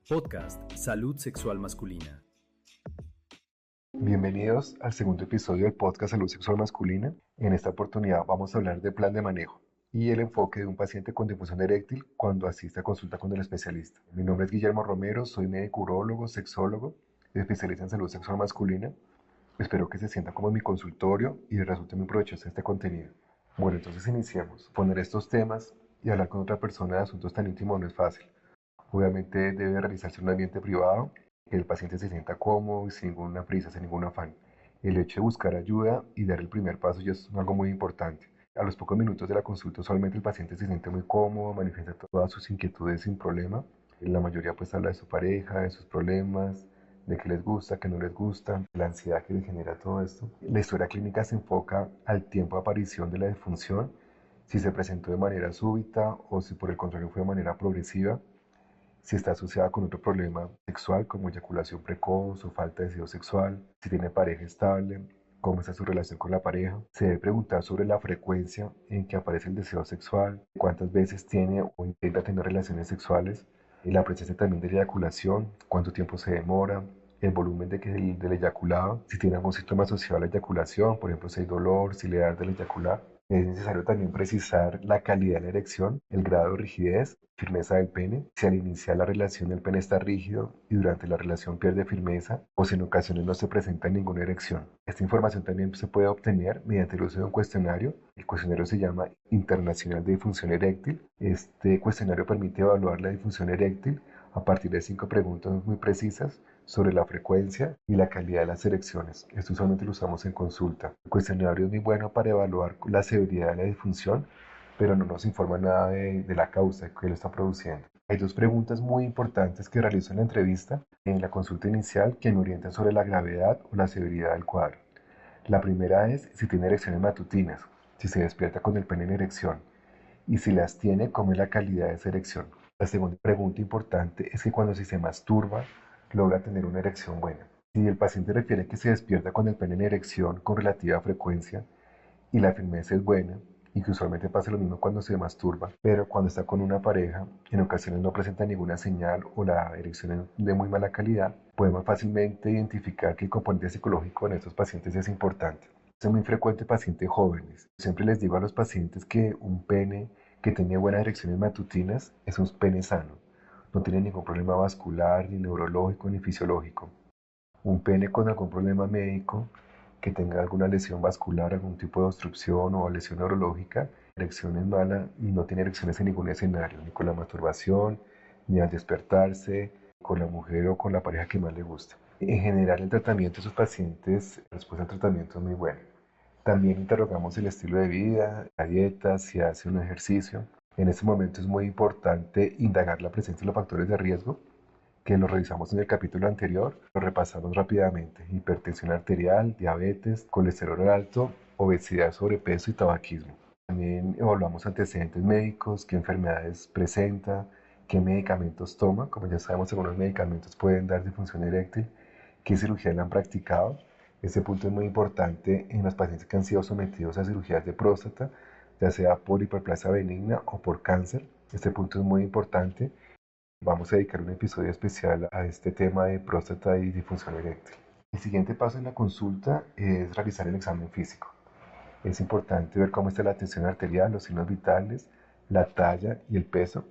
Podcast Salud Sexual Masculina. Bienvenidos al segundo episodio del podcast Salud Sexual Masculina. En esta oportunidad vamos a hablar de plan de manejo y el enfoque de un paciente con disfunción eréctil cuando asiste a consulta con el especialista. Mi nombre es Guillermo Romero, soy médico urólogo, sexólogo, especialista en salud sexual masculina. Espero que se sienta como en mi consultorio y resulte muy provechoso este contenido. Bueno, entonces iniciemos. Poner estos temas y hablar con otra persona de asuntos tan íntimos no es fácil. Obviamente debe realizarse en un ambiente privado, que el paciente se sienta cómodo y sin ninguna prisa, sin ningún afán. El hecho de buscar ayuda y dar el primer paso ya es algo muy importante. A los pocos minutos de la consulta usualmente el paciente se siente muy cómodo, manifiesta todas sus inquietudes sin problema. La mayoría pues habla de su pareja, de sus problemas, de qué les gusta, qué no les gusta, la ansiedad que le genera todo esto. La historia clínica se enfoca al tiempo de aparición de la disfunción, si se presentó de manera súbita o si por el contrario fue de manera progresiva, si está asociada con otro problema sexual como eyaculación precoz o falta de deseo sexual, si tiene pareja estable, cómo está su relación con la pareja. Se debe preguntar sobre la frecuencia en que aparece el deseo sexual, cuántas veces tiene o intenta tener relaciones sexuales, y la presencia también de la eyaculación, cuánto tiempo se demora, el volumen del eyaculado, si tiene algún síntoma asociado a la eyaculación, por ejemplo si hay dolor, si le arde el eyacular. Es necesario también precisar la calidad de la erección, el grado de rigidez, firmeza del pene, si al iniciar la relación el pene está rígido y durante la relación pierde firmeza o si en ocasiones no se presenta ninguna erección. Esta información también se puede obtener mediante el uso de un cuestionario. El cuestionario se llama Internacional de Disfunción Eréctil. Este cuestionario permite evaluar la disfunción eréctil a partir de 5 preguntas muy precisas sobre la frecuencia y la calidad de las erecciones. Esto usualmente lo usamos en consulta. El cuestionario es muy bueno para evaluar la severidad de la disfunción, pero no nos informa nada de la causa que lo está produciendo. Hay 2 preguntas muy importantes que realizo en la entrevista, en la consulta inicial, que me orientan sobre la gravedad o la severidad del cuadro. La primera es si tiene erecciones matutinas, si se despierta con el pene en erección, y si las tiene, cómo es la calidad de esa erección. La segunda pregunta importante es que cuando se masturba, logra tener una erección buena. Si el paciente refiere que se despierta con el pene en erección con relativa frecuencia y la firmeza es buena, y que usualmente pasa lo mismo cuando se masturba, pero cuando está con una pareja, en ocasiones no presenta ninguna señal o la erección es de muy mala calidad, podemos fácilmente identificar que el componente psicológico en estos pacientes es importante. Es muy frecuente en pacientes jóvenes. Siempre les digo a los pacientes que un pene que tiene buenas erecciones matutinas es un pene sano. No tiene ningún problema vascular, ni neurológico, ni fisiológico. Un pene con algún problema médico, que tenga alguna lesión vascular, algún tipo de obstrucción o lesión neurológica, erección es mala y no tiene erecciones en ningún escenario, ni con la masturbación, ni al despertarse, con la mujer o con la pareja que más le gusta. En general, el tratamiento de sus pacientes, la respuesta al tratamiento es muy buena. También interrogamos el estilo de vida, la dieta, si hace un ejercicio. En este momento es muy importante indagar la presencia de los factores de riesgo, que lo revisamos en el capítulo anterior, lo repasamos rápidamente: hipertensión arterial, diabetes, colesterol alto, obesidad, sobrepeso y tabaquismo. También evaluamos antecedentes médicos, qué enfermedades presenta, qué medicamentos toma. Como ya sabemos, algunos medicamentos pueden dar disfunción eréctil, qué cirugía le han practicado. Este punto es muy importante en los pacientes que han sido sometidos a cirugías de próstata, ya sea por hiperplasia benigna o por cáncer. Este punto es muy importante. Vamos a dedicar un episodio especial a este tema de próstata y disfunción eréctil. El siguiente paso en la consulta es realizar el examen físico. Es importante ver cómo está la tensión arterial, los signos vitales, la talla y el peso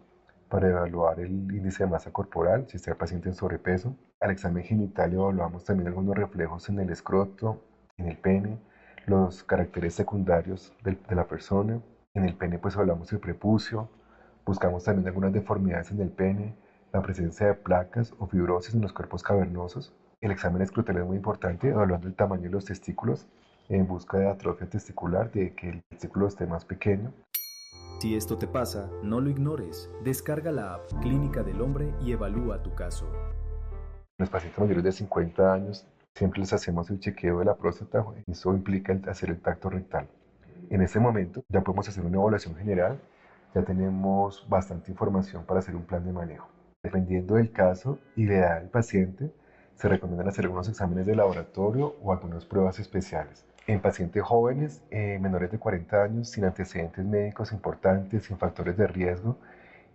para evaluar el índice de masa corporal, si está el paciente en sobrepeso. Al examen genital evaluamos también algunos reflejos en el escroto, en el pene, los caracteres secundarios de la persona. En el pene pues hablamos del prepucio, buscamos también algunas deformidades en el pene, la presencia de placas o fibrosis en los cuerpos cavernosos. El examen escrotal es muy importante, evaluando el tamaño de los testículos en busca de atrofia testicular, de que el testículo esté más pequeño. Si esto te pasa, no lo ignores. Descarga la app Clínica del Hombre y evalúa tu caso. Los pacientes mayores de 50 años siempre les hacemos el chequeo de la próstata. Eso implica hacer el tacto rectal. En este momento ya podemos hacer una evaluación general, ya tenemos bastante información para hacer un plan de manejo. Dependiendo del caso y la edad del paciente, se recomiendan hacer algunos exámenes de laboratorio o algunas pruebas especiales. En pacientes jóvenes, menores de 40 años, sin antecedentes médicos importantes, sin factores de riesgo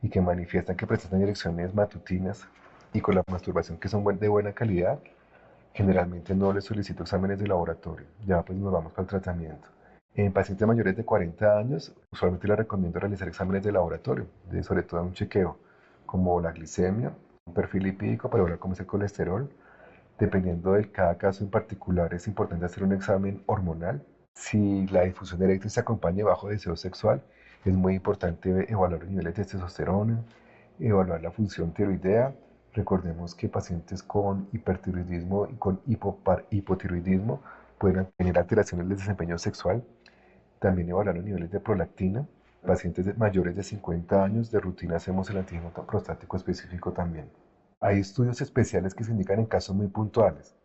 y que manifiestan que presentan erecciones matutinas, y con la masturbación que son de buena calidad, generalmente no les solicito exámenes de laboratorio, ya pues nos vamos para el tratamiento. En pacientes mayores de 40 años, usualmente les recomiendo realizar exámenes de laboratorio, sobre todo un chequeo, como la glicemia, un perfil lipídico para ver cómo es el colesterol. Dependiendo de cada caso en particular, es importante hacer un examen hormonal. Si la disfunción eréctil se acompaña de bajo deseo sexual, es muy importante evaluar los niveles de testosterona, evaluar la función tiroidea. Recordemos que pacientes con hipertiroidismo y con hipotiroidismo pueden tener alteraciones del desempeño sexual. También evaluar los niveles de prolactina. Pacientes mayores de 50 años, de rutina hacemos el antígeno prostático específico también. Hay estudios especiales que se indican en casos muy puntuales.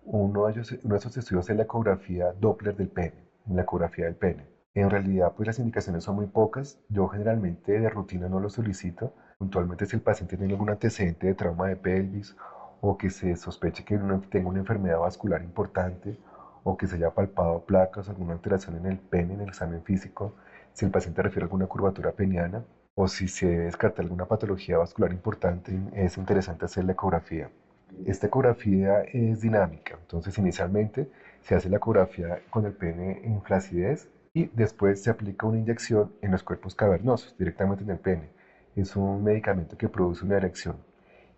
Uno de esos estudios es la ecografía Doppler del pene, la ecografía del pene. En realidad, pues las indicaciones son muy pocas. Yo generalmente de rutina no lo solicito. Puntualmente si el paciente tiene algún antecedente de trauma de pelvis o que se sospeche que tenga una enfermedad vascular importante o que se haya palpado placas o alguna alteración en el pene en el examen físico, si el paciente refiere a alguna curvatura peniana o si se descarta alguna patología vascular importante, es interesante hacer la ecografía. Esta ecografía es dinámica, entonces inicialmente se hace la ecografía con el pene en flacidez y después se aplica una inyección en los cuerpos cavernosos, directamente en el pene. Es un medicamento que produce una erección.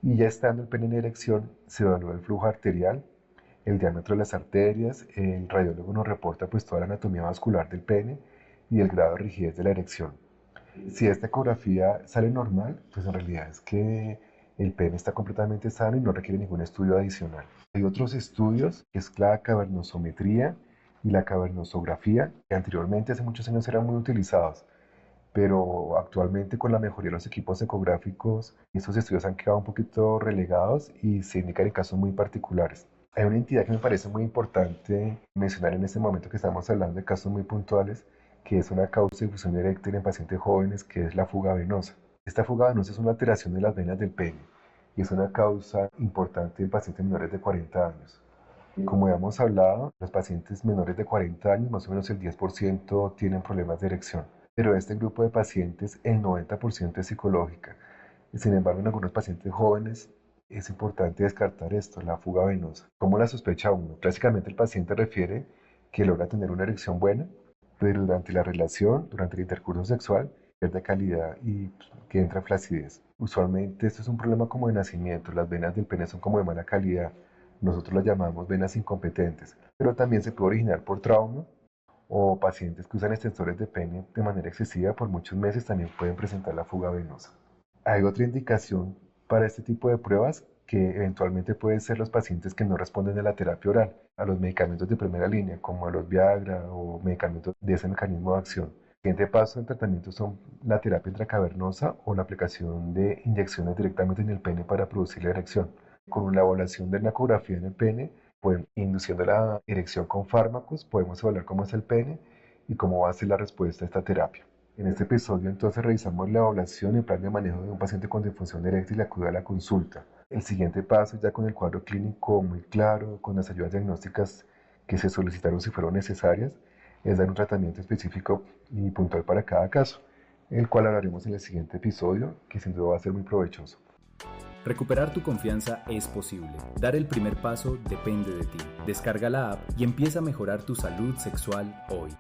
Y ya estando el pene en erección, se evalúa el flujo arterial, el diámetro de las arterias, el radiólogo nos reporta pues toda la anatomía vascular del pene y el grado de rigidez de la erección. Si esta ecografía sale normal, pues en realidad es que el pene está completamente sano y no requiere ningún estudio adicional. Hay otros estudios, que es la cavernosometría y la cavernosografía, que anteriormente hace muchos años eran muy utilizados, pero actualmente con la mejoría de los equipos ecográficos, estos estudios han quedado un poquito relegados y se indican en casos muy particulares. Hay una entidad que me parece muy importante mencionar en este momento que estamos hablando de casos muy puntuales, que es una causa de difusión eréctil en pacientes jóvenes, que es la fuga venosa. Esta fuga venosa es una alteración de las venas del pene y es una causa importante en pacientes menores de 40 años. Como ya hemos hablado, los pacientes menores de 40 años, más o menos el 10% tienen problemas de erección. Pero de este grupo de pacientes, el 90% es psicológica. Sin embargo, en algunos pacientes jóvenes es importante descartar esto, la fuga venosa. ¿Cómo la sospecha uno? Clásicamente el paciente refiere que logra tener una erección buena, pero durante la relación, durante el intercurso sexual, pierde calidad y que entra en flacidez. Usualmente esto es un problema como de nacimiento, las venas del pene son como de mala calidad. Nosotros las llamamos venas incompetentes, pero también se puede originar por trauma o pacientes que usan extensores de pene de manera excesiva por muchos meses también pueden presentar la fuga venosa. Hay otra indicación para este tipo de pruebas que eventualmente pueden ser los pacientes que no responden a la terapia oral, a los medicamentos de primera línea, como a los Viagra o medicamentos de ese mecanismo de acción. El siguiente paso en tratamiento son la terapia intracavernosa o la aplicación de inyecciones directamente en el pene para producir la erección. Con la evaluación de la ecografía en el pene, induciendo la erección con fármacos, podemos evaluar cómo es el pene y cómo va a ser la respuesta a esta terapia. En este episodio entonces revisamos la evaluación y el plan de manejo de un paciente con disfunción eréctil y acude a la consulta. El siguiente paso, ya con el cuadro clínico muy claro, con las ayudas diagnósticas que se solicitaron si fueron necesarias, es dar un tratamiento específico y puntual para cada caso, el cual hablaremos en el siguiente episodio, que sin duda va a ser muy provechoso. Recuperar tu confianza es posible. Dar el primer paso depende de ti. Descarga la app y empieza a mejorar tu salud sexual hoy.